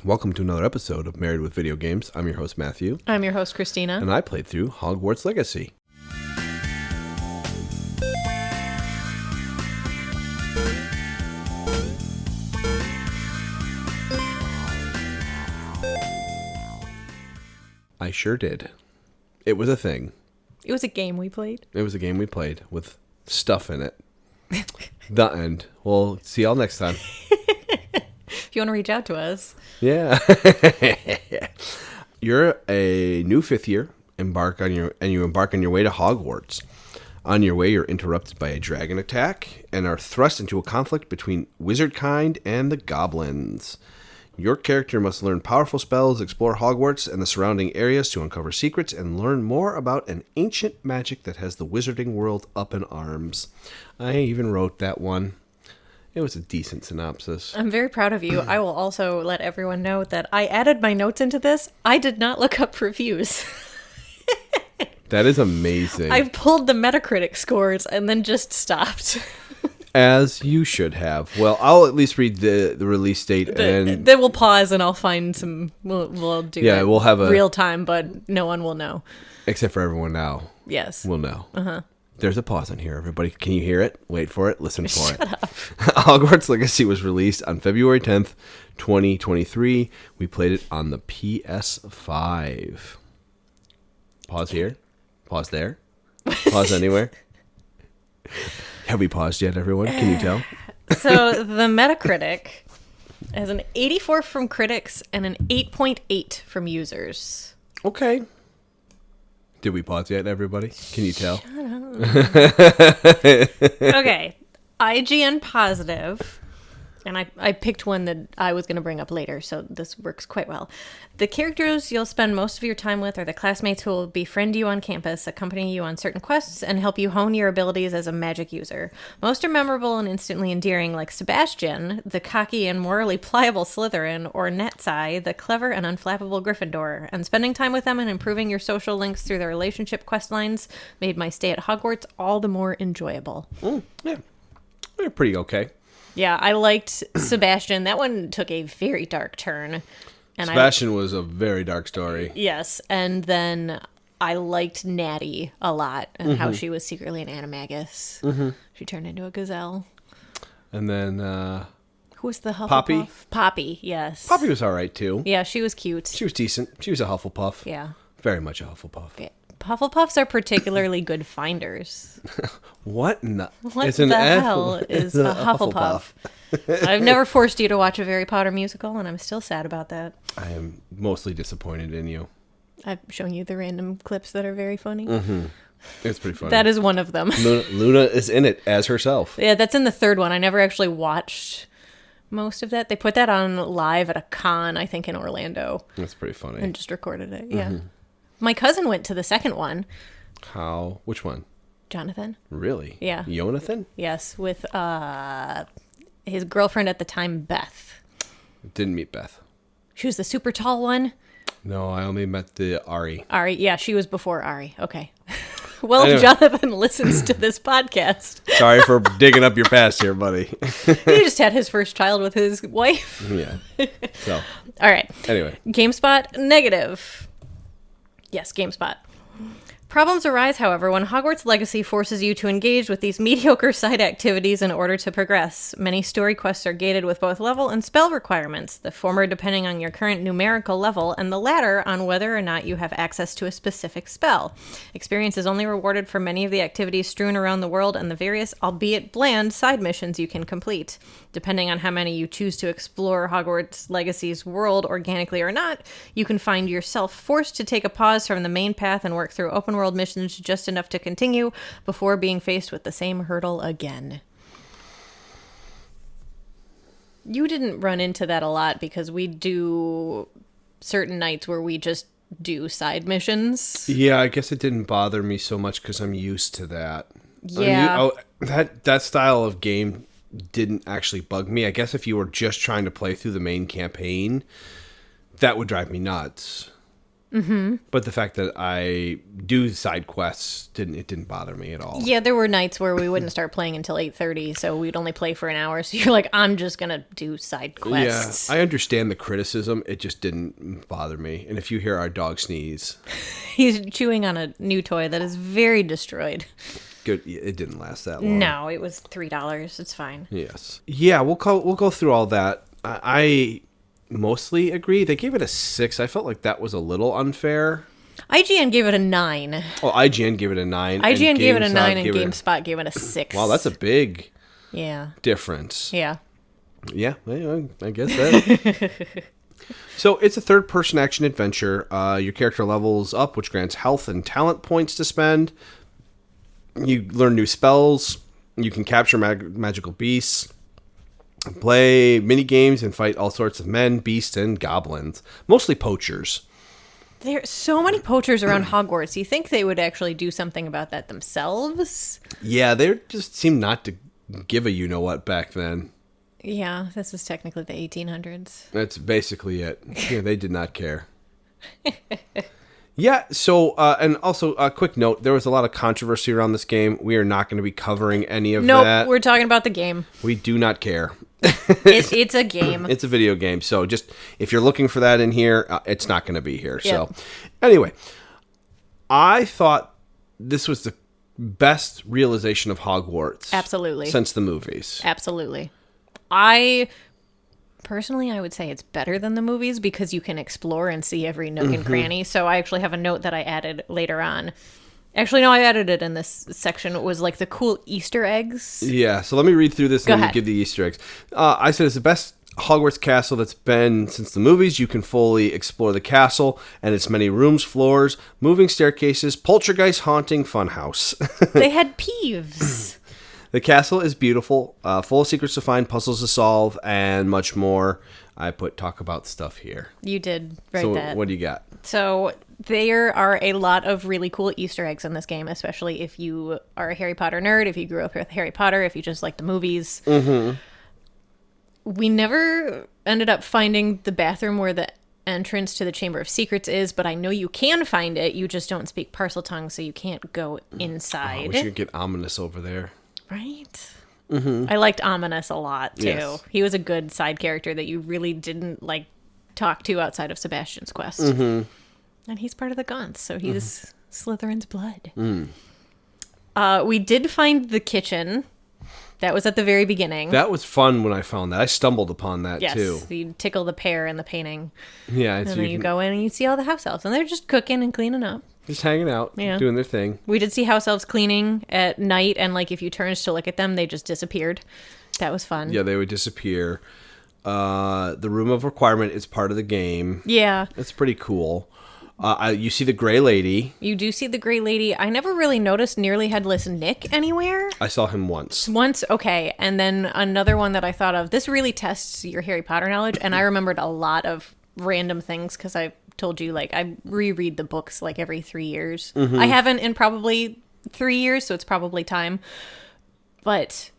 Welcome to another episode of Married with Video Games. I'm your host, Matthew. I'm your host, Christina. And I played through Hogwarts Legacy. I sure did. It was a thing. It was a game we played. It was a game we played with stuff in it. The end. We'll see y'all next time. If you want to reach out to us. Yeah. You're a new fifth year, you embark on your way to Hogwarts. On your way, you're interrupted by a dragon attack and are thrust into a conflict between wizard kind and the goblins. Your character must learn powerful spells, explore Hogwarts and the surrounding areas to uncover secrets, and learn more about an ancient magic that has the wizarding world up in arms. I even wrote that one. It was a decent synopsis. I'm very proud of you. I will also let everyone know that I added my notes into this. I did not look up reviews. That is amazing. I pulled the Metacritic scores and then just stopped. As you should have. Well, I'll at least read the release date. And then we'll pause and I'll find some... We'll do it we'll have a... real time, but no one will know. Except for everyone now. Yes. We'll know. Uh-huh. There's a pause in here, everybody. Can you hear it? Wait for it. Listen for Shut it. up. Hogwarts Legacy was released on February 10th, 2023. We played it on the PS5. Pause here. Pause there. Pause anywhere. Have we paused yet, everyone? Can you tell? So the Metacritic has an 84 from critics and an 8.8 from users. Okay. Did we pause yet, everybody? Can you tell? Okay. IGN positive. And I picked one that I was going to bring up later, so this works quite well. The characters you'll spend most of your time with are the classmates who will befriend you on campus, accompany you on certain quests, and help you hone your abilities as a magic user. Most are memorable and instantly endearing, like Sebastian, the cocky and morally pliable Slytherin, or Netsai, the clever and unflappable Gryffindor. And spending time with them and improving your social links through their relationship quest lines made my stay at Hogwarts all the more enjoyable. Yeah. They're pretty okay. Yeah, I liked Sebastian. That one took a very dark turn. And Sebastian was a very dark story. Yes, and then I liked Natty a lot and how she was secretly an animagus. Mm-hmm. She turned into a gazelle. And then... who was the Hufflepuff? Poppy? Poppy, yes. Poppy was all right, too. Yeah, she was cute. She was decent. She was a Hufflepuff. Yeah. Very much a Hufflepuff. Okay. Hufflepuffs are particularly good finders. What the hell is a Hufflepuff? I've never forced you to watch a Harry Potter musical, and I'm still sad about that. I am mostly disappointed in you. I've shown you the random clips that are very funny. Mm-hmm. It's pretty funny. That is one of them. Luna is in it as herself. Yeah, that's in the third one. I never actually watched most of that. They put that on live at a con, I think, in Orlando. That's pretty funny. And just recorded it, yeah. Mm-hmm. My cousin went to the second one. How? Which one? Jonathan. Really? Yeah. Jonathan? Yes, with his girlfriend at the time, Beth. Didn't meet Beth. She was the super tall one? No, I only met the Ari. Ari, yeah, she was before Ari. Okay. Well, anyway. Jonathan listens to this podcast. Sorry for digging up your past here, buddy. He just had his first child with his wife. Yeah. So. All right. Anyway. GameSpot, negative. Yes, GameSpot. Problems arise, however, when Hogwarts Legacy forces you to engage with these mediocre side activities in order to progress. Many story quests are gated with both level and spell requirements, the former depending on your current numerical level, and the latter on whether or not you have access to a specific spell. Experience is only rewarded for many of the activities strewn around the world and the various, albeit bland, side missions you can complete. Depending on how many you choose to explore Hogwarts Legacy's world organically or not, you can find yourself forced to take a pause from the main path and work through open world missions just enough to continue before being faced with the same hurdle again. You didn't run into that a lot because we do certain nights where we just do side missions. Yeah, I guess it didn't bother me so much because I'm used to that. Yeah. That style of game didn't actually bug me. I guess if you were just trying to play through the main campaign, that would drive me nuts. But the fact that I do side quests didn't bother me at all. Yeah, there were nights where we wouldn't start playing until 8:30, so we'd only play for an hour. So you're like, I'm just gonna do side quests. Yeah, I understand the criticism. It just didn't bother me. And if you hear our dog sneeze, He's chewing on a new toy that is very destroyed. good. It didn't last that long. No, it was $3. It's fine. Yes. Yeah, we'll go through all that. I mostly agree. They gave it a 6. I felt like that was a little unfair. IGN gave it a 9. Oh, IGN gave it a 9. IGN gave it a 9, and gave it GameSpot gave it a 6. Wow, that's a big yeah. difference. Yeah. Yeah, I guess that. So it's a third-person action adventure. Your character levels up, which grants health and talent points to spend. You learn new spells. You can capture magical beasts. Play mini games and fight all sorts of men, beasts, and goblins. Mostly poachers. There's so many poachers around Hogwarts. You think they would actually do something about that themselves? Yeah, they just seemed not to give a you-know-what back then. Yeah, this is technically the 1800s. That's basically it. Yeah, they did not care. Yeah, so, and also, a quick note, there was a lot of controversy around this game. We are not going to be covering any of that. Nope, we're talking about the game. We do not care. It's a game. It's a video game, so just, if you're looking for that in here, it's not going to be here. Yep. So, anyway, I thought this was the best realization of Hogwarts. Absolutely. Since the movies. Absolutely. Personally, I would say it's better than the movies because you can explore and see every nook and cranny. So I actually have a note that I added later on. Actually, no, I added it in this section. It was like the cool Easter eggs. Yeah, so let me read through this and Go then ahead. give the Easter eggs. I said it's the best Hogwarts castle that's been since the movies. You can fully explore the castle and its many rooms, floors, moving staircases, poltergeist haunting funhouse. They had peeves. The castle is beautiful, full of secrets to find, puzzles to solve, and much more. I put talk about stuff here. You did write So that. what do you got? So there are a lot of really cool Easter eggs in this game, especially if you are a Harry Potter nerd, if you grew up with Harry Potter, if you just like the movies. Mm-hmm. We never ended up finding the bathroom where the entrance to the Chamber of Secrets is, but I know you can find it. You just don't speak Parseltongue, so you can't go inside. We should get ominous over there. Right? Mm-hmm. I liked Ominous a lot, too. Yes. He was a good side character that you really didn't, like, talk to outside of Sebastian's quest. Mm-hmm. And he's part of the Gaunts, so he's Slytherin's blood. We did find the kitchen. That was at the very beginning. That was fun when I found that. I stumbled upon that, too. Yes, you tickle the pear in the painting. Yeah, And then you go in and you see all the house elves, and they're just cooking and cleaning up. just hanging out, Yeah. doing their thing. We did see house elves cleaning at night, and like if you turned to look at them, they just disappeared. That was fun. Yeah, they would disappear. The Room of Requirement is part of the game. Yeah. It's pretty cool. You see the Gray Lady. You do see the Gray Lady. I never really noticed Nearly Headless Nick anywhere. I saw him once. Once, okay. And then another one that I thought of. This really tests your Harry Potter knowledge, and I remembered a lot of random things because I told you, like, I reread the books like every 3 years. I haven't in probably 3 years, so it's probably time. But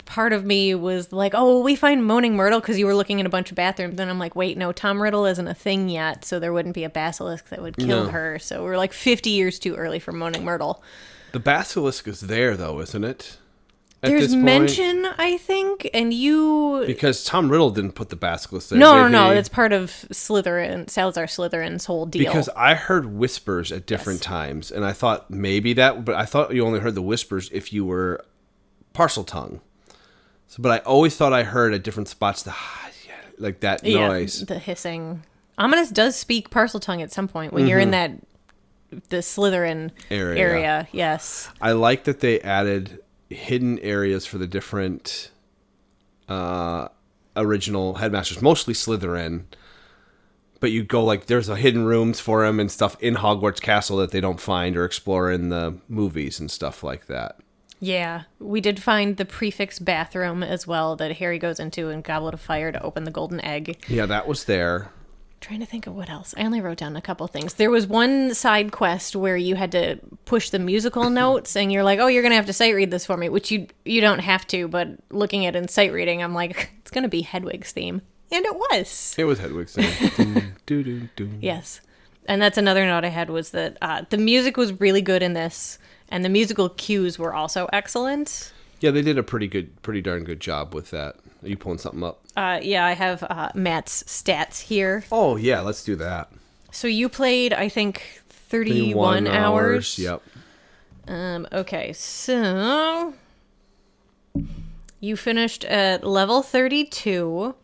part of me was like, oh, we find Moaning Myrtle because you were looking in a bunch of bathrooms. Then I'm like, wait, no, Tom Riddle isn't a thing yet, so there wouldn't be a basilisk that would kill her. So we're like 50 years too early for Moaning Myrtle. The basilisk is there, though, isn't it? At There's this point? mention, I think, and you... Because Tom Riddle didn't put the basilisk there. No, it's part of Salazar Slytherin's whole deal. Because I heard whispers at different times, and I thought maybe that, but I thought you only heard the whispers if you were Parseltongue. So, but I always thought I heard at different spots like that noise. The hissing. Ominous does speak Parseltongue at some point when you're in the Slytherin area. Yes. I like that they added hidden areas for the different original headmasters, mostly Slytherin. But you go like there's a hidden rooms for him and stuff in Hogwarts Castle that they don't find or explore in the movies and stuff like that. Yeah, we did find the prefix bathroom as well that Harry goes into in Goblet of Fire to open the golden egg. Yeah, that was there. Trying to think of what else. I only wrote down a couple things. There was one side quest where you had to push the musical notes, and you're like, "Oh, you're gonna have to sight read this for me," which you don't have to. But looking at it in sight reading, I'm like, it's gonna be Hedwig's theme, and it was. It was Hedwig's thing. Doo, doo, doo, doo. Yes. And that's another note I had was that the music was really good in this, and the musical cues were also excellent. Yeah, they did a pretty darn good job with that. Are you pulling something up? Yeah, I have Matt's stats here. Oh, yeah, let's do that. So you played, I think, 31 hours. Yep. Okay, so you finished at level 32.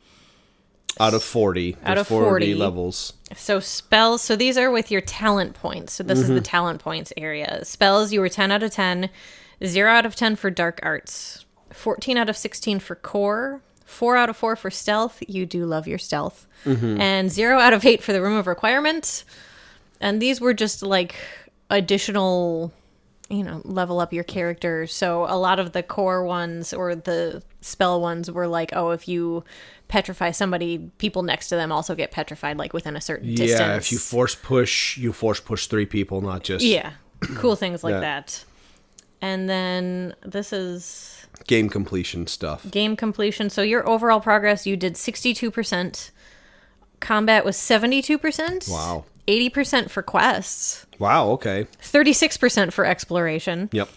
Out of 40. Out There's of 40 levels. So spells, so these are with your talent points. So this is the talent points area. Spells, you were 10 out of 10. 0 out of 10 for dark arts. 14 out of 16 for core. 4 out of 4 for stealth. You do love your stealth. And 0 out of 8 for the room of requirement. And these were just like additional, level up your character. So a lot of the core ones or the spell ones were like, oh, if you petrify somebody, people next to them also get petrified, like within a certain distance. Yeah, if you force push 3 people, not just... Yeah, cool things like that. And then this is... game completion stuff. Game completion. So your overall progress, you did 62%. Combat was 72%. Wow. 80% for quests. Wow, okay. 36% for exploration. Yep.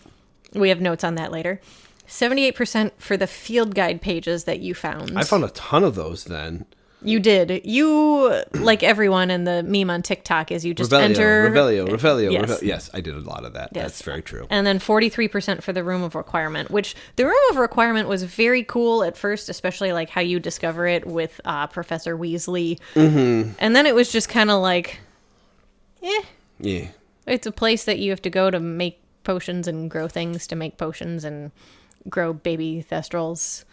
We have notes on that later. 78% for the field guide pages that you found. I found a ton of those then. You did. You, like everyone in the meme on TikTok, is you just enter... Revelio. Yes, I did a lot of that. Yes. That's very true. And then 43% for the room of requirement, which the room of requirement was very cool at first, especially like how you discover it with Professor Weasley. And then it was just kind of like, Yeah. It's a place that you have to go to make potions and grow things to make potions and grow baby thestrals.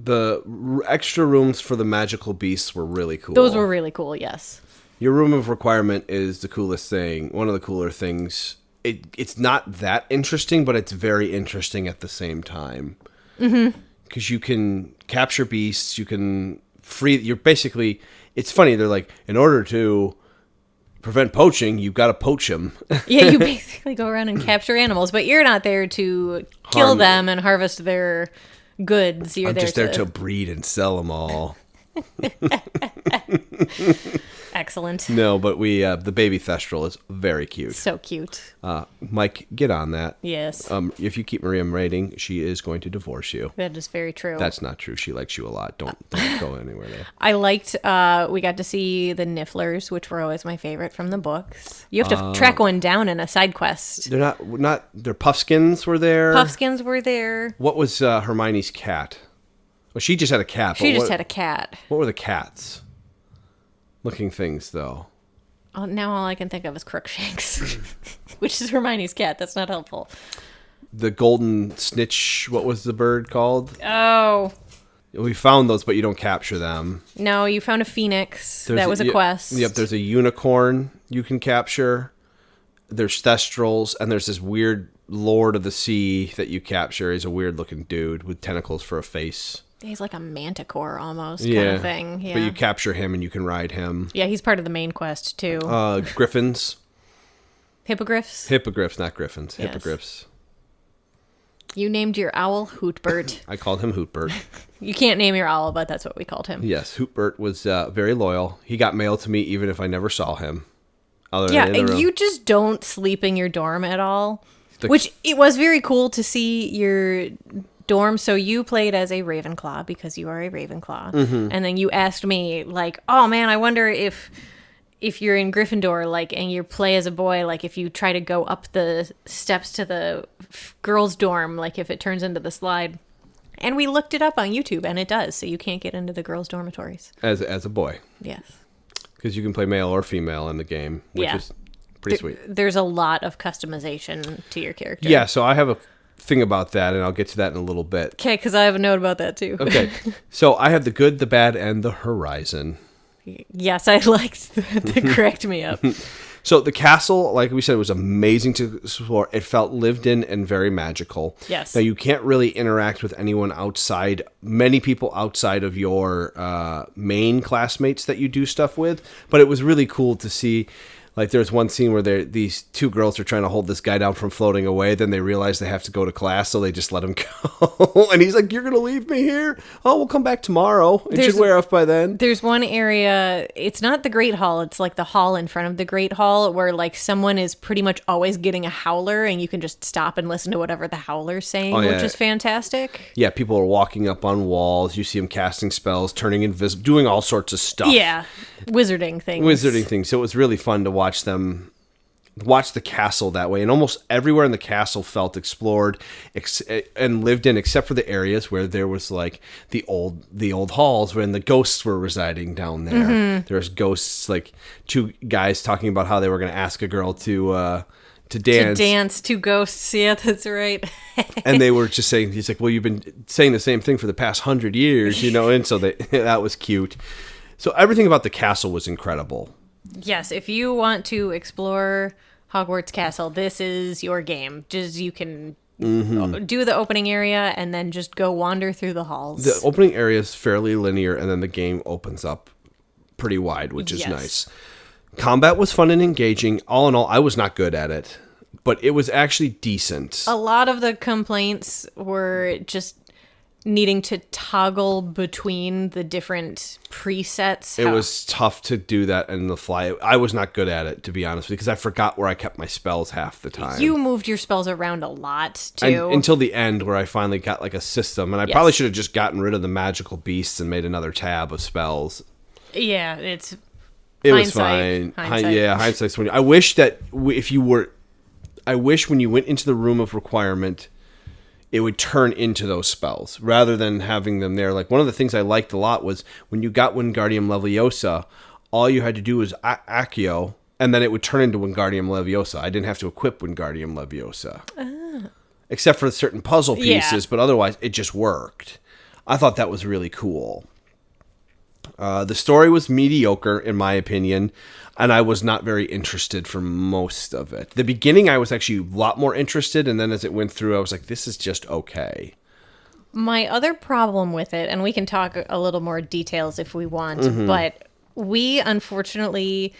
The extra rooms for the magical beasts were really cool. Those were really cool, yes. Your room of requirement is the coolest thing. One of the cooler things. It's not that interesting, but it's very interesting at the same time. Because you can capture beasts, you can you're basically... It's funny, they're like, in order to prevent poaching, you've got to poach them. Yeah, you basically go around and capture animals, but you're not there to kill them and harvest their goods. You're just there to breed and sell them all. Excellent. No, but the baby thestral is very cute. So cute. Mike, get on that. Yes. If you keep Miriam rating, she is going to divorce you. That is very true. That's not true. She likes you a lot. Don't go anywhere there. I liked, we got to see the Nifflers, which were always my favorite from the books. You have to track one down in a side quest. They're not, their Puffskins were there. Puffskins were there. What was Hermione's cat? Well, she just had a cat. She just had a cat. What were the cats? Looking things, though. Oh, now all I can think of is Crookshanks, which is Hermione's cat. That's not helpful. The golden snitch, what was the bird called? Oh. We found those, but you don't capture them. No, you found a phoenix. That was a quest. Yep, there's a unicorn you can capture. There's thestrals, and there's this weird lord of the sea that you capture. He's a weird-looking dude with tentacles for a face. He's like a manticore almost kind of thing. Yeah. But you capture him and you can ride him. Yeah, he's part of the main quest too. Griffins. Hippogriffs? Hippogriffs, not griffins. Yes. Hippogriffs. You named your owl Hootbert. I called him Hootbert. You can't name your owl, but that's what we called him. Yes, Hootbert was very loyal. He got mail to me even if I never saw him. And you just don't sleep in your dorm at all. Which it was very cool to see your dorm. So you played as a Ravenclaw because you are a Ravenclaw. And then you asked me like, oh man, I wonder if you're in Gryffindor, like, and you play as a boy, like if you try to go up the steps to the girls' dorm, like if it turns into the slide. And we looked it up on YouTube and it does. So you can't get into the girls' dormitories. As a boy. Yes. Because you can play male or female in the game, which is pretty sweet. There's a lot of customization to your character. Yeah, so I have a thing about that, and I'll get to that in a little bit. Okay, because I have a note about that too. Okay, so I have the good, the bad, and the horizon. Yes, I liked to correct me up. So the castle, like we said, was amazing to explore. It felt lived in and very magical. Yes. Now, you can't really interact with anyone outside, many people outside of your main classmates that you do stuff with, but it was really cool to see Like there's one scene where these two girls are trying to hold this guy down from floating away. Then they realize they have to go to class, so they just let him go. And he's like, "You're gonna leave me here? Oh, we'll come back tomorrow. It should wear off by then." There's one area. It's not the Great Hall. It's like the hall in front of the Great Hall, where like someone is pretty much always getting a howler, and you can just stop and listen to whatever the howler's saying, which is fantastic. Yeah, people are walking up on walls. You see them casting spells, turning invisible, doing all sorts of stuff. Yeah, wizarding things. So it was really fun to watch the castle that way, and almost everywhere in the castle felt explored and lived in, except for the areas where there was like the old halls when the ghosts were residing down there. Mm-hmm. There's ghosts, like two guys talking about how they were going to ask a girl to dance. Two ghosts. Yeah, that's right. And they were just saying, he's like, well, you've been saying the same thing for the past 100 years, and so that was cute. So everything about the castle was incredible. Yes, if you want to explore Hogwarts Castle, this is your game. Just you can do the opening area and then just go wander through the halls. The opening area is fairly linear, and then the game opens up pretty wide, which is nice. Combat was fun and engaging. All in all, I was not good at it, but it was actually decent. A lot of the complaints were just needing to toggle between the different presets. It was tough to do that in the fly. I was not good at it, to be honest, because I forgot where I kept my spells half the time. You moved your spells around a lot, too. Until the end, where I finally got like a system, and I probably should have just gotten rid of the magical beasts and made another tab of spells. Yeah, it was fine. Hindsight's when I wish that I wish when you went into the room of requirement, it would turn into those spells rather than having them there. Like one of the things I liked a lot was when you got Wingardium Leviosa, all you had to do was Accio, and then it would turn into Wingardium Leviosa. I didn't have to equip Wingardium Leviosa. Except for certain puzzle pieces, but otherwise it just worked. I thought that was really cool. The story was mediocre, in my opinion, and I was not very interested for most of it. The beginning, I was actually a lot more interested, and then as it went through, I was like, this is just okay. My other problem with it, and we can talk a little more details if we want, but unfortunately,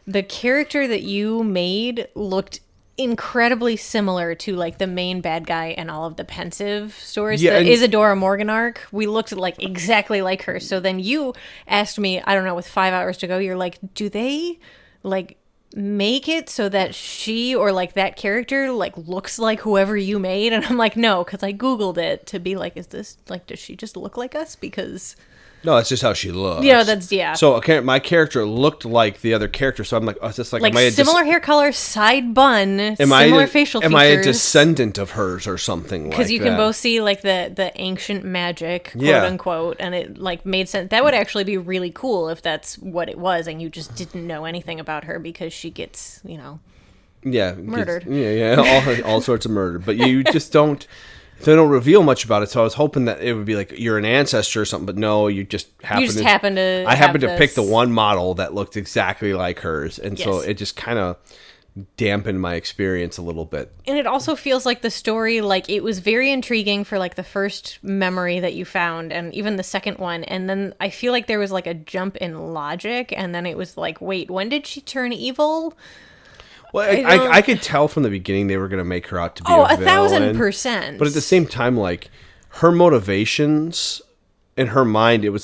the character that you made looked incredibly similar to like the main bad guy and all of the pensive stories. Yeah, Isadora Morganark, we looked like exactly like her. So then you asked me, I don't know, with 5 hours to go, you're like, do they like make it so that she or like that character like looks like whoever you made? And I'm like, no, because I Googled it to be like, is this like, does she just look like us? Because no, that's just how she looks. Yeah, So my character looked like the other character, so I'm like, oh, it's just like similar hair color, side bun, similar facial features. Am I a descendant of hers or something like that? Because you can both see like the ancient magic, quote unquote, and it like made sense. That would actually be really cool if that's what it was, and you just didn't know anything about her because she gets, murdered. All sorts of murder. But you just don't. They don't reveal much about it, so I was hoping that it would be like you're an ancestor or something, but no, you just happen to. I happened to pick the one model that looked exactly like hers, and so it just kind of dampened my experience a little bit. And it also feels like the story, like it was very intriguing for like the first memory that you found, and even the second one, and then I feel like there was like a jump in logic, and then it was like, wait, when did she turn evil? Well, I could tell from the beginning they were going to make her out to be a villain. 1,000%. But at the same time, like, her motivations in her mind, there was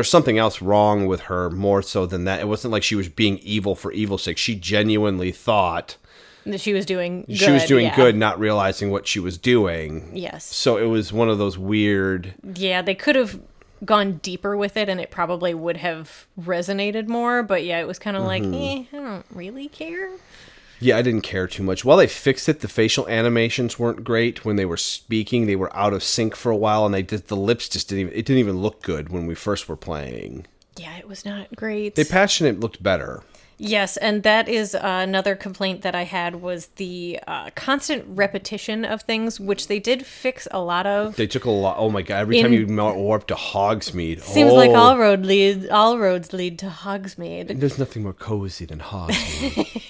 something else wrong with her more so than that. It wasn't like she was being evil for evil's sake. She genuinely thought that she was doing good. She was doing good, not realizing what she was doing. Yes. So it was one of those weird... Yeah, they could have gone deeper with it and it probably would have resonated more, but yeah, it was kind of like, I don't really care. Yeah, I didn't care too much. While they fixed it, the facial animations weren't great. When they were speaking, they were out of sync for a while, and the lips just didn't even look good when we first were playing. Yeah, it was not great. They patched it, looked better. Yes, and that is another complaint that I had was the constant repetition of things, which they did fix a lot of. They took a lot. Oh my god! Every time you warp to Hogsmeade, seems like all roads lead to Hogsmeade. There's nothing more cozy than Hogsmeade.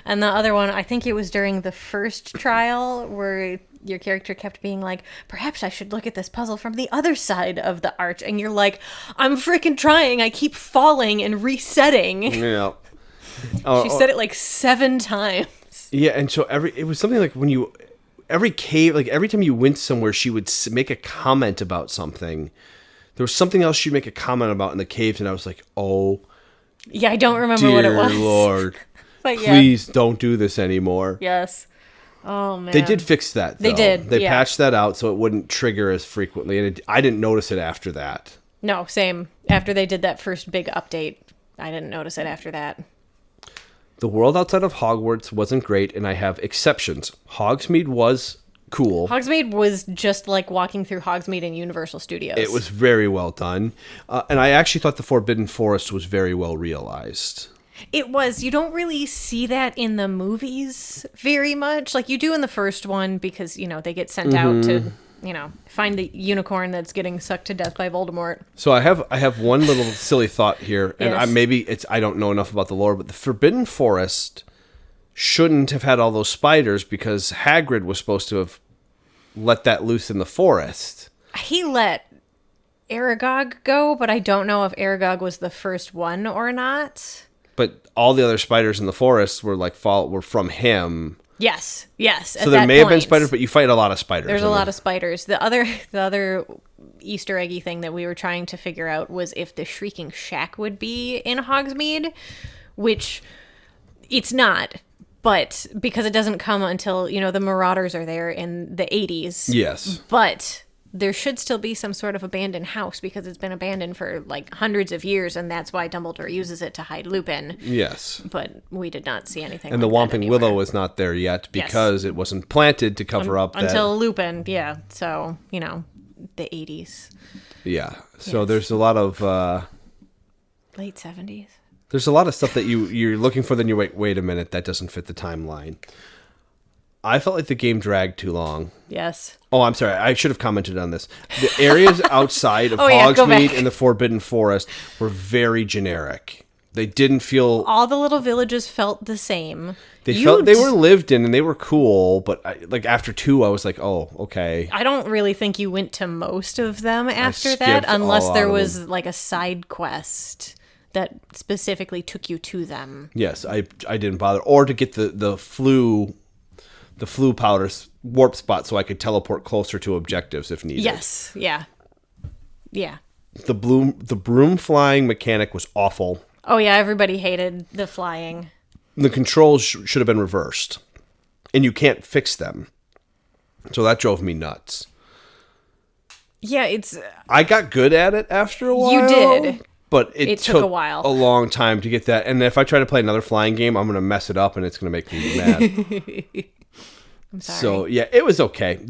And the other one, I think it was during the first trial where your character kept being like, perhaps I should look at this puzzle from the other side of the arch, and you're like, I'm freaking trying. I keep falling and resetting. Yeah. She said it like 7 times. Yeah, and so it was something like every cave, like every time you went somewhere, she would make a comment about something. There was something else she'd make a comment about in the caves, and I was like, oh, yeah, I don't remember what it was. dear Lord, But yeah. please don't do this anymore. Yes. Oh, man. They did fix that, though. They did, They yeah. patched that out so it wouldn't trigger as frequently, and I didn't notice it after that. No, same. After they did that first big update, I didn't notice it after that. The world outside of Hogwarts wasn't great, and I have exceptions. Hogsmeade was cool. Hogsmeade was just like walking through Hogsmeade in Universal Studios. It was very well done. And I actually thought the Forbidden Forest was very well realized. It was. You don't really see that in the movies very much. Like you do in the first one because, they get sent out to, find the unicorn that's getting sucked to death by Voldemort. So I have one little silly thought here, and Yes. I don't know enough about the lore, but the Forbidden Forest shouldn't have had all those spiders because Hagrid was supposed to have let that loose in the forest. He let Aragog go, but I don't know if Aragog was the first one or not. But all the other spiders in the forest were were from him. Yes. So there may have been spiders, but you fight a lot of spiders. There's a lot of spiders. The other Easter eggy thing that we were trying to figure out was if the Shrieking Shack would be in Hogsmeade, which it's not. But because it doesn't come until, the Marauders are there in the 80s. Yes. But there should still be some sort of abandoned house because it's been abandoned for like hundreds of years, and that's why Dumbledore uses it to hide Lupin. Yes. But we did not see anything And like the that Whomping anywhere. Willow is not there yet because it wasn't planted to cover up that. Until Lupin, yeah. So, the 80s. Yeah. So Yes. there's a lot of Late 70s. there's a lot of stuff that you're looking for, then you wait a minute, that doesn't fit the timeline. I felt like the game dragged too long. Yes. Oh, I'm sorry. I should have commented on this. The areas outside of Oh, yeah, go Hogsmeade back. and the Forbidden Forest were very generic. They didn't feel... All the little villages felt the same. They were lived in and they were cool, but after 2, I was like, oh, okay. I don't really think you went to most of them after that, skipped unless all there out of was them. like a side quest that specifically took you to them. Yes, I didn't bother. Or to get the flu powder warp spot so I could teleport closer to objectives if needed. Yes. Yeah. Yeah. The broom flying mechanic was awful. Oh, yeah. Everybody hated the flying. The controls should have been reversed. And you can't fix them. So that drove me nuts. Yeah, I got good at it after a while. You did. But it took a while. a long time to get that. And if I try to play another flying game, I'm going to mess it up and it's going to make me mad. I'm sorry. So, yeah, it was okay.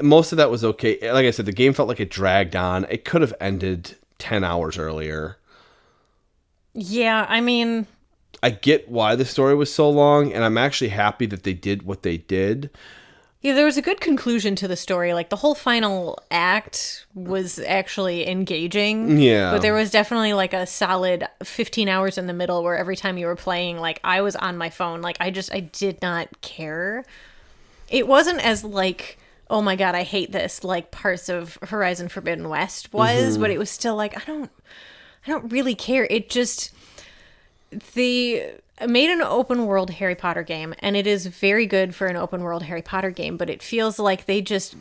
Most of that was okay. Like I said, the game felt like it dragged on. It could have ended 10 hours earlier. Yeah, I mean... I get why the story was so long, and I'm actually happy that they did what they did. Yeah, there was a good conclusion to the story. Like, the whole final act was actually engaging. Yeah. But there was definitely, like, a solid 15 hours in the middle where every time you were playing, like, I was on my phone. Like, I did not care. It wasn't as, like, oh my god, I hate this, like, parts of Horizon Forbidden West was, but it was still like, I don't really care. It just... They made an open world Harry Potter game, and it is very good for an open world Harry Potter game, but it feels like they just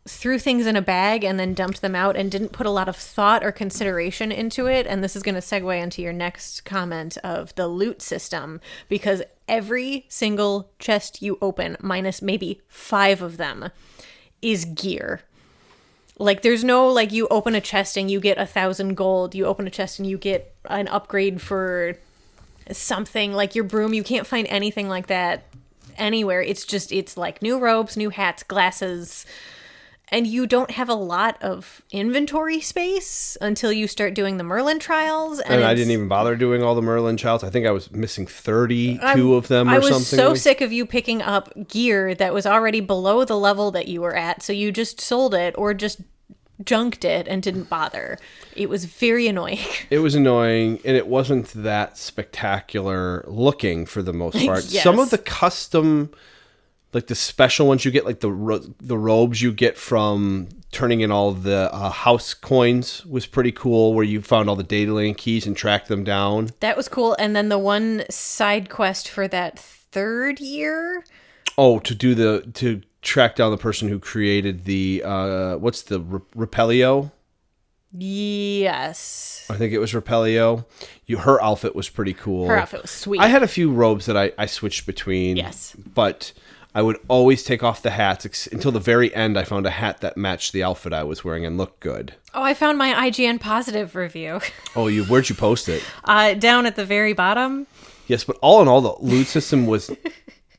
threw things in a bag and then dumped them out and didn't put a lot of thought or consideration into it. And this is going to segue into your next comment of the loot system, because every single chest you open, minus maybe 5 of them, is gear. Like, there's no, like, you open a chest and you get 1,000 gold. You open a chest and you get an upgrade for something. Like, your broom, you can't find anything like that anywhere. It's like new robes, new hats, glasses. And you don't have a lot of inventory space until you start doing the Merlin trials. And I didn't even bother doing all the Merlin trials. I think I was missing 32 of them or something. I was so sick of you picking up gear that was already below the level that you were at, so you just sold it or just junked it and didn't bother. It was very annoying. It was annoying, and it wasn't that spectacular looking for the most part. Yes. Some of the custom like the special ones you get, like the robes you get from turning in all the house coins was pretty cool, where you found all the data lane keys and tracked them down. That was cool. And then the one side quest for that third year. Oh, to track down the person who created the what's the Repelio? Yes. I think it was Repelio. Her outfit was pretty cool. Her outfit was sweet. I had a few robes that I switched between. Yes. But I would always take off the hats until the very end. I found a hat that matched the outfit I was wearing and looked good. Oh, I found my IGN positive review. Oh, where'd you post it? Down at the very bottom. Yes, but all in all, the loot system was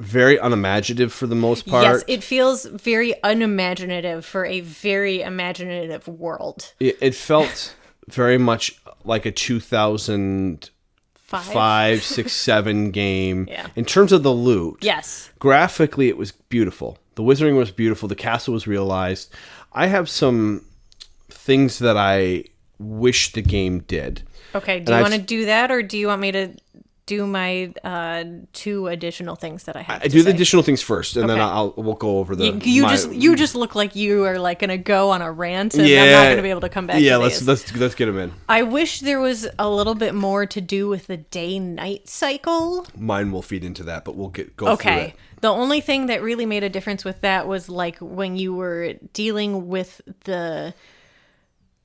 very unimaginative for the most part. Yes, it feels very unimaginative for a very imaginative world. It felt very much like a 2005, 6, 7 game. Yeah. In terms of the loot. Yes. Graphically, it was beautiful. The wizarding was beautiful. The castle was realized. I have some things that I wish the game did. Okay, do you want to do that, or do you want me to do my 2 additional things that I have? I do the additional things first, and then we'll go over the. You just look like you are like gonna go on a rant, and I'm not gonna be able to come back. Yeah, to let's get them in. I wish there was a little bit more to do with the day-night cycle. Mine will feed into that, but we'll go through it. The only thing that really made a difference with that was like when you were dealing with the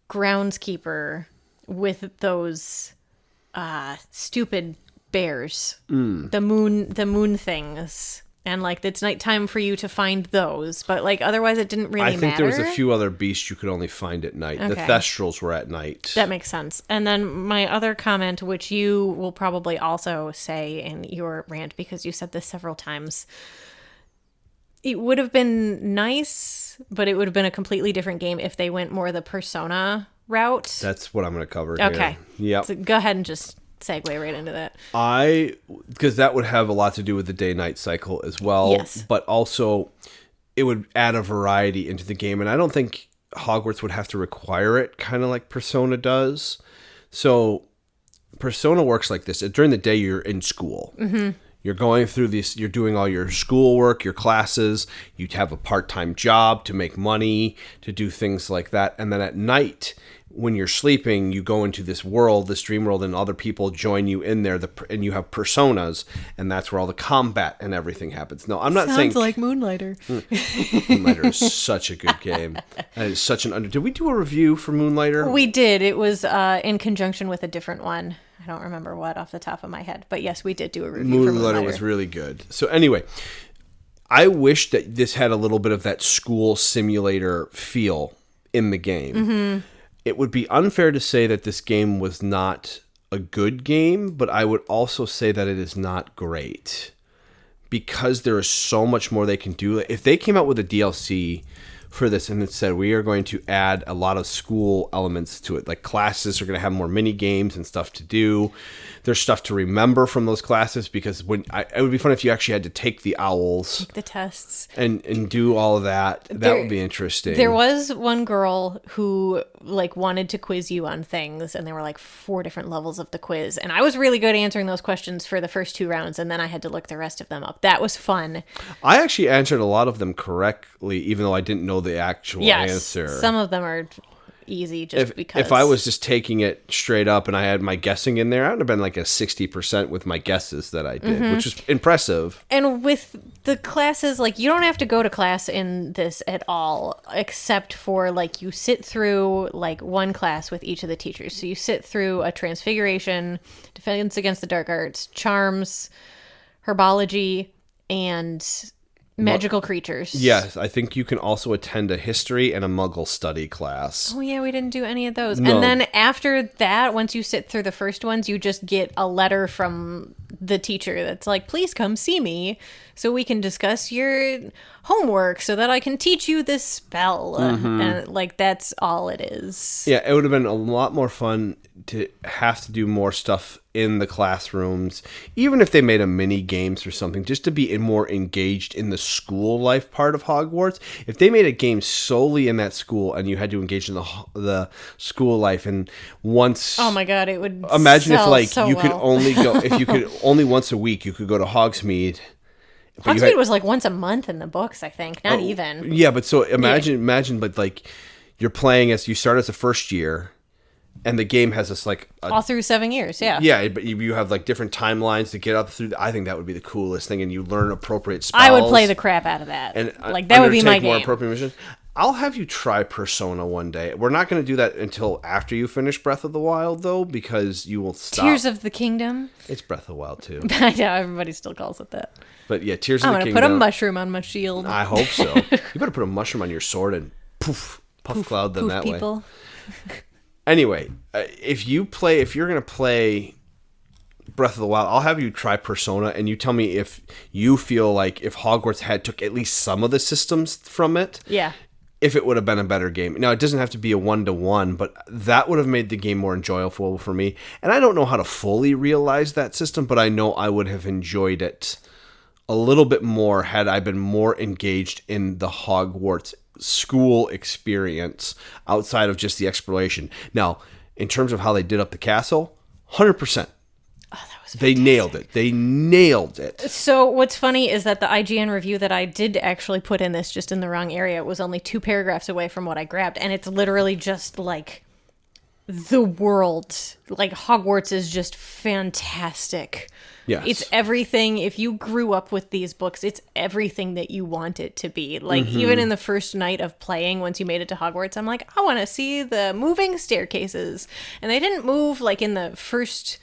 groundskeeper with those stupid bears, the moon things, and like it's nighttime for you to find those, but like otherwise it didn't really matter. I think there was a few other beasts you could only find at night. The Thestrals were at night. That makes sense. And then my other comment, which you will probably also say in your rant because you said this several times, it would have been nice, but it would have been a completely different game if they went more the Persona route. That's what I'm going to cover here. Yeah. So go ahead and just segue right into that. Because that would have a lot to do with the day-night cycle as well. Yes. But also, it would add a variety into the game. And I don't think Hogwarts would have to require it, kind of like Persona does. So, Persona works like this. During the day, you're in school. Mm-hmm. You're going through this, you're doing all your schoolwork, your classes. You have a part-time job to make money, to do things like that. And then at night, when you're sleeping, you go into this world, this dream world, and other people join you in there, and you have personas, and that's where all the combat and everything happens. No, I'm not saying... Sounds like Moonlighter. Moonlighter is such a good game. That is such an Did we do a review for Moonlighter? We did. It was in conjunction with a different one. I don't remember what off the top of my head. But yes, we did do a review for Moonlighter. Moonlighter was really good. So anyway, I wish that this had a little bit of that school simulator feel in the game. Mm-hmm. It would be unfair to say that this game was not a good game, but I would also say that it is not great because there is so much more they can do. If they came out with a DLC for this and it said we are going to add a lot of school elements to it, like classes are going to have more mini games and stuff to do. There's stuff to remember from those classes because it would be fun if you actually had to take the owls, take the tests, and do all of that. That would be interesting. There was one girl who like wanted to quiz you on things, and there were like 4 different levels of the quiz, and I was really good answering those questions for the first 2 rounds, and then I had to look the rest of them up. That was fun. I actually answered a lot of them correctly, even though I didn't know the actual answer. Some of them are easy just because. If I was just taking it straight up and I had my guessing in there, I would have been like a 60% with my guesses that I did, which is impressive. And with the classes, like you don't have to go to class in this at all, except for like you sit through like one class with each of the teachers. So you sit through a transfiguration, defense against the dark arts, charms, herbology, and magical creatures. Yes, I think you can also attend a history and a muggle study class. Oh yeah, we didn't do any of those. No. And then after that, once you sit through the first ones, you just get a letter from the teacher that's like, please come see me so we can discuss your homework so that I can teach you this spell. Mm-hmm. And like that's all it is. Yeah, it would have been a lot more fun to have to do more stuff in the classrooms, even if they made a mini games or something, just to be more engaged in the school life part of Hogwarts. If they made a game solely in that school and you had to engage in the school life, and once, oh my god, it would imagine if like so you well. could only go if you could only once a week you could go to Hogsmeade Hogsmeade was like once a month in the books, I think. Not even. Yeah, but so imagine, but like you're playing as you start as the first year, and the game has this like all through 7 years. Yeah. Yeah, but you have like different timelines to get up through. I think that would be the coolest thing, and you learn appropriate spells. I would play the crap out of that. And like that would be my game. More appropriate mission. I'll have you try Persona one day. We're not going to do that until after you finish Breath of the Wild, though, because you will stop. Tears of the Kingdom. It's Breath of the Wild too. I know everybody still calls it that. But yeah, Tears of the Kingdom. I'm going to put a mushroom on my shield. I hope so. You better put a mushroom on your sword and puff cloud them that way. Anyway, if you're going to play Breath of the Wild, I'll have you try Persona, and you tell me if you feel like if Hogwarts took at least some of the systems from it. Yeah. If it would have been a better game. Now, it doesn't have to be a 1-to-1, but that would have made the game more enjoyable for me. And I don't know how to fully realize that system, but I know I would have enjoyed it a little bit more had I been more engaged in the Hogwarts school experience outside of just the exploration. Now, in terms of how they did up the castle, 100%. Oh, that was fantastic. They nailed it. So what's funny is that the IGN review that I did actually put in this just in the wrong area. It was only 2 paragraphs away from what I grabbed. And it's literally just like the world. Like Hogwarts is just fantastic. Yes. It's everything. If you grew up with these books, it's everything that you want it to be. Like even in the first night of playing, once you made it to Hogwarts, I'm like, I want to see the moving staircases. And they didn't move like in the first...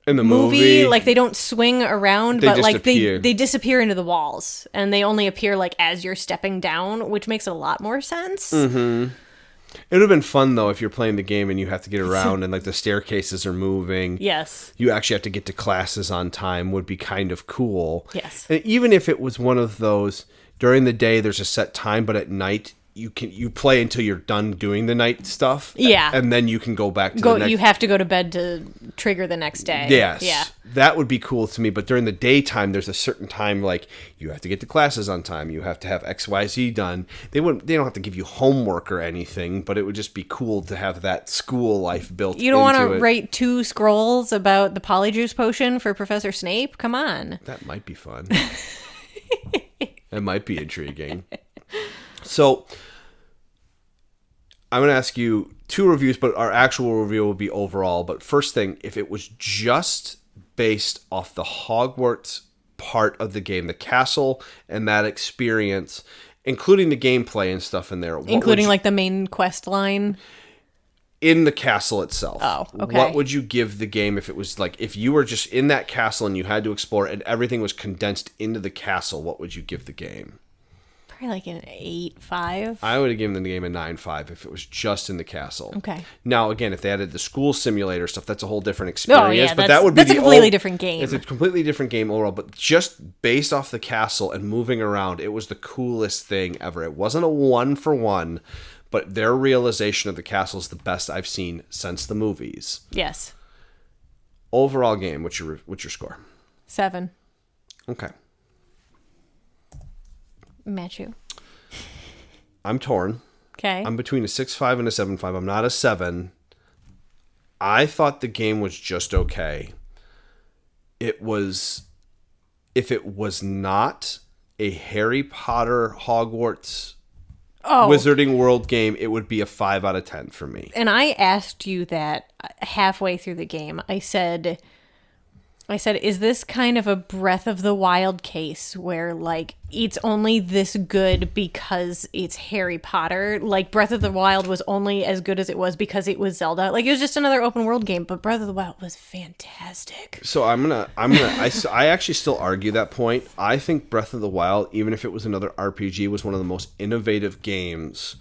In the movie, like they don't swing around, but like appear. they disappear into the walls, and they only appear like as you're stepping down, which makes a lot more sense. Mm-hmm. It would have been fun though if you're playing the game and you have to get around and like the staircases are moving. Yes, you actually have to get to classes on time. Would be kind of cool. Yes, and even if it was one of those during the day, there's a set time, but at night. You play until you're done doing the night stuff. Yeah. And then you can go back to the next... You have to go to bed to trigger the next day. Yes. Yeah. That would be cool to me. But during the daytime, there's a certain time, like, you have to get to classes on time. You have to have XYZ done. They don't have to give you homework or anything, but it would just be cool to have that school life built into it. You don't want to write 2 scrolls about the polyjuice potion for Professor Snape? Come on. That might be fun. That might be intriguing. So, I'm going to ask you 2 reviews, but our actual review will be overall. But first thing, if it was just based off the Hogwarts part of the game, the castle and that experience, including the gameplay and stuff in there. Including like the main quest line? In the castle itself. Oh, okay. What would you give the game if it was like, if you were just in that castle and you had to explore and everything was condensed into the castle, what would you give the game? Probably like an 8.5. I would have given the game a 9.5 if it was just in the castle. Okay. Now, again, if they added the school simulator stuff, that's a whole different experience. Oh, yeah, but that would be a completely different game. It's a completely different game overall. But just based off the castle and moving around, it was the coolest thing ever. It wasn't a 1-for-1, but their realization of the castle is the best I've seen since the movies. Yes. Overall game, what's your score? 7. Okay. Matthew. I'm torn. Okay. I'm between a 6.5 and a 7.5. I'm not a 7. I thought the game was just okay. It was... If it was not a Harry Potter Hogwarts Wizarding World game, it would be a 5 out of 10 for me. And I asked you that halfway through the game. I said, is this kind of a Breath of the Wild case where, like, it's only this good because it's Harry Potter? Like, Breath of the Wild was only as good as it was because it was Zelda. Like, it was just another open world game, but Breath of the Wild was fantastic. So I actually still argue that point. I think Breath of the Wild, even if it was another RPG, was one of the most innovative games.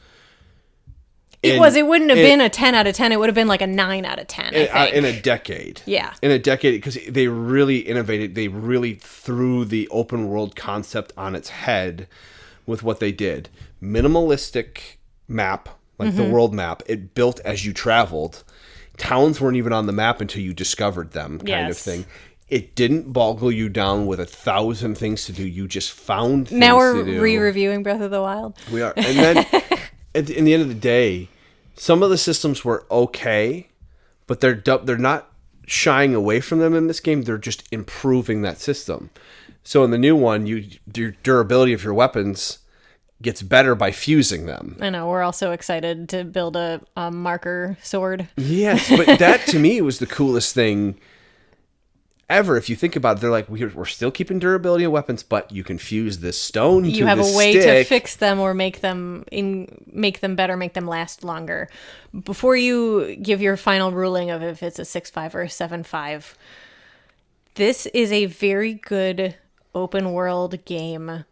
It wouldn't have been a 10 out of 10. It would have been like a 9 out of 10, I think. In a decade. Yeah. In a decade, because they really innovated. They really threw the open world concept on its head with what they did. Minimalistic map, like the world map. It built as you traveled. Towns weren't even on the map until you discovered them, kind of thing. It didn't boggle you down with 1,000 things to do. You just found things to do. Now we're re-reviewing Breath of the Wild. We are. And then... In the end of the day, some of the systems were okay, but they're not shying away from them in this game. They're just improving that system. So in the new one, your durability of your weapons gets better by fusing them. I know, we're also excited to build a marker sword. Yes, but that to me was the coolest thing ever. If you think about it, they're like, we're still keeping durability of weapons, but you can fuse this stone to You have this a way stick. to fix them or make them better, make them last longer. Before you give your final ruling of if it's a 6.5 or a 7.5, this is a very good open world game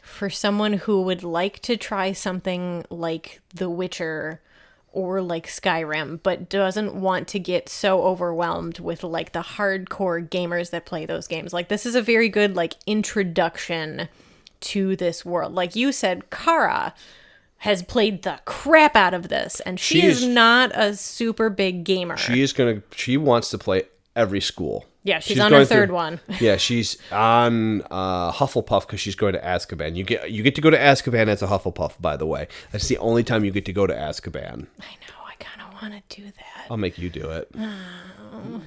for someone who would like to try something like The Witcher or like Skyrim, but doesn't want to get so overwhelmed with like the hardcore gamers that play those games. Like, this is a very good like introduction to this world. Like you said, Kara has played the crap out of this, and she is not a super big gamer. She wants to play every school. Yeah, she's on her third one. Yeah, she's on Hufflepuff because she's going to Azkaban. You get to go to Azkaban as a Hufflepuff, by the way. That's the only time you get to go to Azkaban. I know, I kind of want to do that. I'll make you do it. Oh.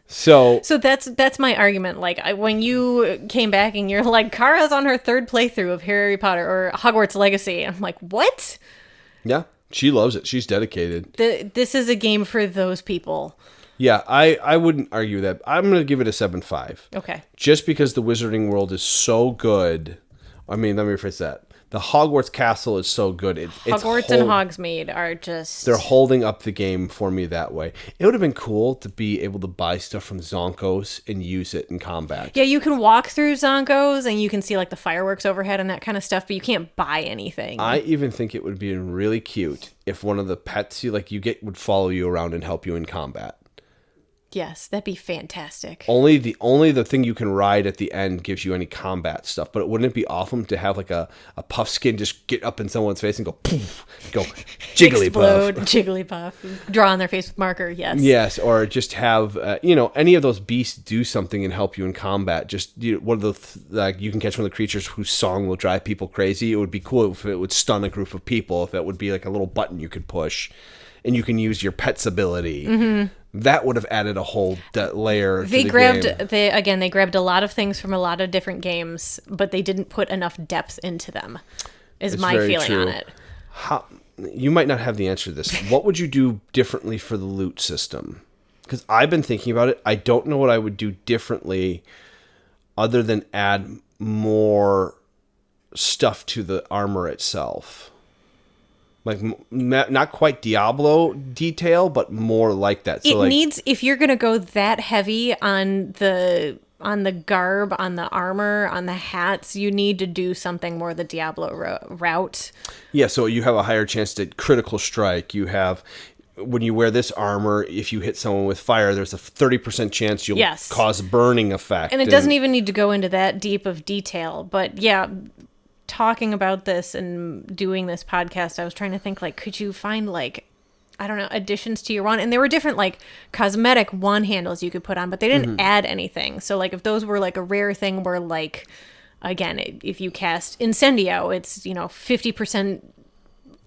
So that's my argument. Like, when you came back and you're like, Kara's on her third playthrough of Harry Potter or Hogwarts Legacy, I'm like, what? Yeah, she loves it. She's dedicated. This is a game for those people. Yeah, I wouldn't argue that. I'm going to give it a 7.5. Okay. Just because the Wizarding World is so good. I mean, let me rephrase that. The Hogwarts Castle is so good. Hogwarts and Hogsmeade are just... They're holding up the game for me that way. It would have been cool to be able to buy stuff from Zonkos and use it in combat. Yeah, you can walk through Zonkos and you can see like the fireworks overhead and that kind of stuff, but you can't buy anything. I even think it would be really cute if one of the pets you get would follow you around and help you in combat. Yes, that'd be fantastic. Only the thing you can ride at the end gives you any combat stuff. But wouldn't it be awesome to have like a Puffskin just get up in someone's face and go poof, go Jigglypuff. Explode, Jigglypuff. Draw on their face with marker, yes. Yes, or just have any of those beasts do something and help you in combat. Just one of the you can catch one of the creatures whose song will drive people crazy. It would be cool if it would stun a group of people. If it would be like a little button you could push, and you can use your pet's ability. Mm-hmm. That would have added a whole layer. They grabbed a lot of things from a lot of different games, but they didn't put enough depth into them. Is my feeling on it. You might not have the answer to this. What would you do differently for the loot system? Because I've been thinking about it. I don't know what I would do differently, other than add more stuff to the armor itself. Like, not quite Diablo detail, but more like that. So if you're going to go that heavy on the garb, on the armor, on the hats, you need to do something more the Diablo route. Yeah, so you have a higher chance to critical strike. You have, when you wear this armor, if you hit someone with fire, there's a 30% chance you'll cause burning effect. And it doesn't even need to go into that deep of detail. But yeah, talking about this and doing this podcast, I was trying to think, like, could you find, like, I don't know, additions to your wand? And there were different, like, cosmetic wand handles you could put on, but they didn't add anything. So, like, if those were, like, a rare thing where, like, again, if you cast Incendio, it's, 50%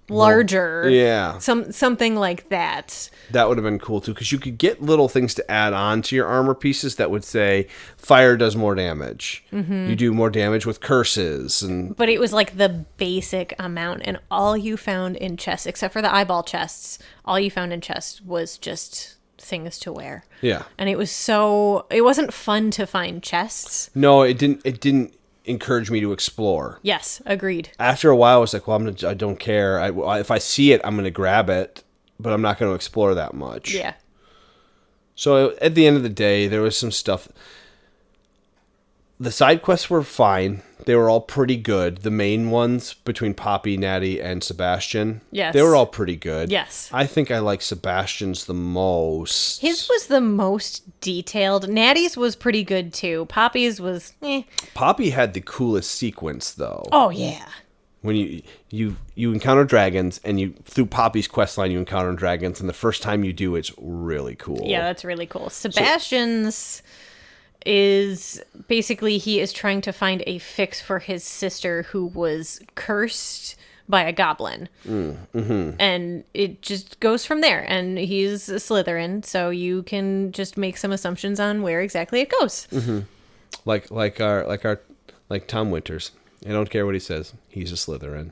larger. Yeah. Something like that. That would have been cool, too, because you could get little things to add on to your armor pieces that would say, fire does more damage. Mm-hmm. You do more damage with curses. But it was like the basic amount, and all you found in chests, except for the eyeball chests, all you found in chests was just things to wear. Yeah. And it wasn't fun to find chests. No, it didn't encourage me to explore. Yes, agreed. After a while, I was like, well, I don't care. If I see it, I'm going to grab it, but I'm not going to explore that much. Yeah. So at the end of the day, there was some stuff. The side quests were fine. They were all pretty good. The main ones between Poppy, Natty, and Sebastian. Yes. They were all pretty good. Yes. I think I like Sebastian's the most. His was the most detailed. Natty's was pretty good too. Poppy's was Poppy had the coolest sequence though. Oh yeah. When you encounter dragons, and through Poppy's questline you encounter dragons, and the first time you do, it's really cool. Yeah, that's really cool. Sebastian's is basically, he is trying to find a fix for his sister who was cursed by a goblin. Mm-hmm. And it just goes from there. And he's a Slytherin, so you can just make some assumptions on where exactly it goes. Mm-hmm. Like Tom Winters. I don't care what he says. He's a Slytherin.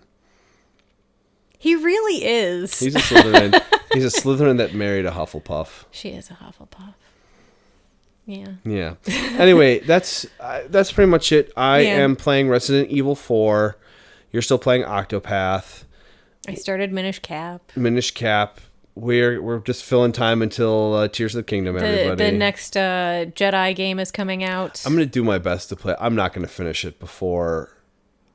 He really is. He's a Slytherin. He's a Slytherin that married a Hufflepuff. She is a Hufflepuff. Yeah. Yeah. Anyway, that's pretty much it. I am playing Resident Evil 4. You're still playing Octopath. I started Minish Cap. Minish Cap. We're just filling time until Tears of the Kingdom, everybody. The next Jedi game is coming out. I'm going to do my best to play. I'm not going to finish it before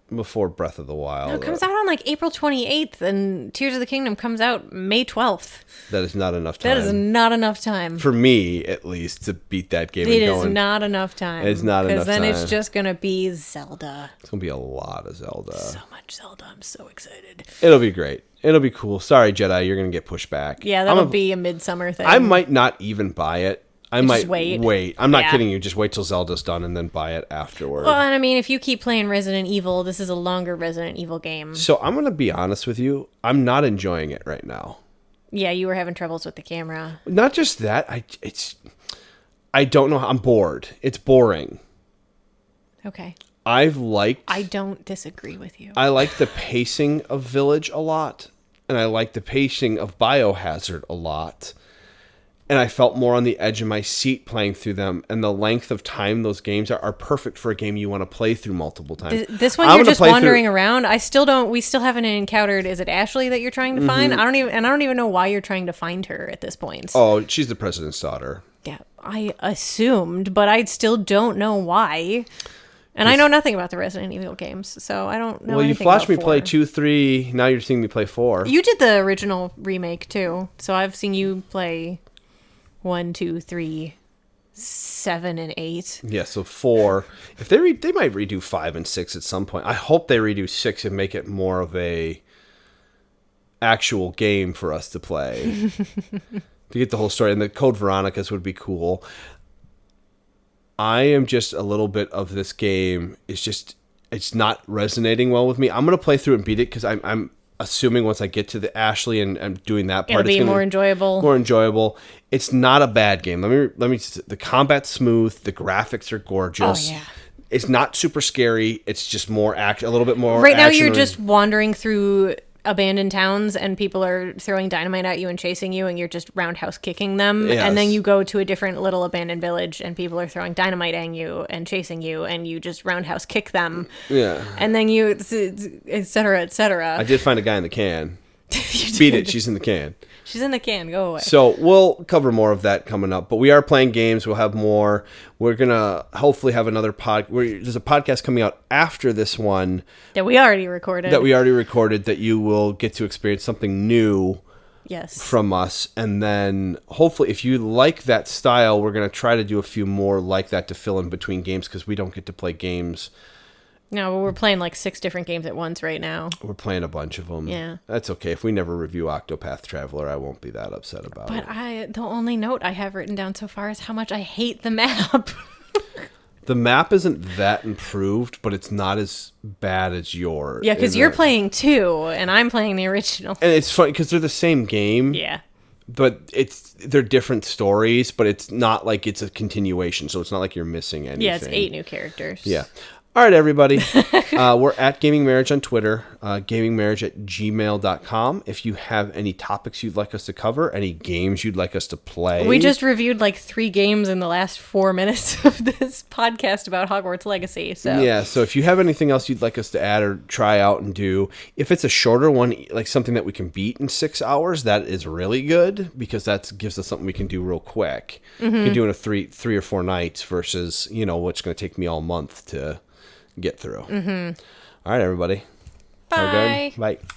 Breath of the Wild. No, it comes out on like April 28th, and Tears of the Kingdom comes out May 12th. That is not enough time. That is not enough time. For me, at least, to beat that game. It is not enough time. It's not enough time. Because then it's just going to be Zelda. It's going to be a lot of Zelda. So much Zelda. I'm so excited. It'll be great. It'll be cool. Sorry, Jedi, you're going to get pushed back. Yeah, that'll be a midsummer thing. I might not even buy it. I might just wait. I'm not kidding you. Just wait till Zelda's done and then buy it afterward. Well, and I mean, if you keep playing Resident Evil, this is a longer Resident Evil game. So I'm going to be honest with you. I'm not enjoying it right now. Yeah, you were having troubles with the camera. Not just that. I don't know. I'm bored. It's boring. Okay. I don't disagree with you. I like the pacing of Village a lot. And I like the pacing of Biohazard a lot. And I felt more on the edge of my seat playing through them. And the length of time those games are perfect for a game you want to play through multiple times. This one, you're just wandering around. We still haven't encountered, is it Ashley that you're trying to find? I don't even know why you're trying to find her at this point. Oh, she's the president's daughter. Yeah, I assumed, but I still don't know why. And I know nothing about the Resident Evil games, so I don't know. Well, you've watched me play 2, 3. Now you're seeing me play 4. You did the original remake, too. So I've seen you play 1, 2, 3, 7, and 8. Yeah, so 4. If they might redo 5 and 6 at some point. I hope they redo 6 and make it more of a actual game for us to play. To get the whole story. And the Code Veronica's would be cool. I am just a little bit of this game. It's not resonating well with me. I'm going to play through it and beat it because I'm assuming once I get to the Ashley and doing that part, it'll be more enjoyable. More enjoyable. It's not a bad game. Let me. The combat's smooth. The graphics are gorgeous. Oh yeah. It's not super scary. It's just more action. A little bit more. Right now, you're just wandering through abandoned towns and people are throwing dynamite at you and chasing you and you're just roundhouse kicking them. Yes. And then you go to a different little abandoned village and people are throwing dynamite at you and chasing you and you just roundhouse kick them. Yeah. And then you, et cetera, et cetera. I did find a guy in the can. Beat it. She's in the can. She's in the can. Go away. So we'll cover more of that coming up. But we are playing games. We'll have more. We're going to hopefully have another there's a podcast coming out after this one. That we already recorded. That you will get to experience something new. Yes. From us. And then hopefully if you like that style, we're going to try to do a few more like that to fill in between games because we don't get to play games. No, we're playing like 6 different games at once right now. We're playing a bunch of them. Yeah. That's okay. If we never review Octopath Traveler, I won't be that upset about it. But the only note I have written down so far is how much I hate the map. The map isn't that improved, but it's not as bad as yours. Yeah, because you're playing 2, and I'm playing the original. And it's funny because they're the same game. Yeah. But they're different stories, but it's not like it's a continuation, so it's not like you're missing anything. Yeah, it's 8 new characters. Yeah. All right, everybody. We're at Gaming Marriage on Twitter, gamingmarriage@gmail.com. If you have any topics you'd like us to cover, any games you'd like us to play. We just reviewed like 3 games in the last 4 minutes of this podcast about Hogwarts Legacy. So yeah, so if you have anything else you'd like us to add or try out and do, if it's a shorter one, like something that we can beat in 6 hours, that is really good because that gives us something we can do real quick. Mm-hmm. We can do it in 3 or 4 nights versus, what's going to take me all month to get through. Mm-hmm. All right, everybody. Bye. Bye.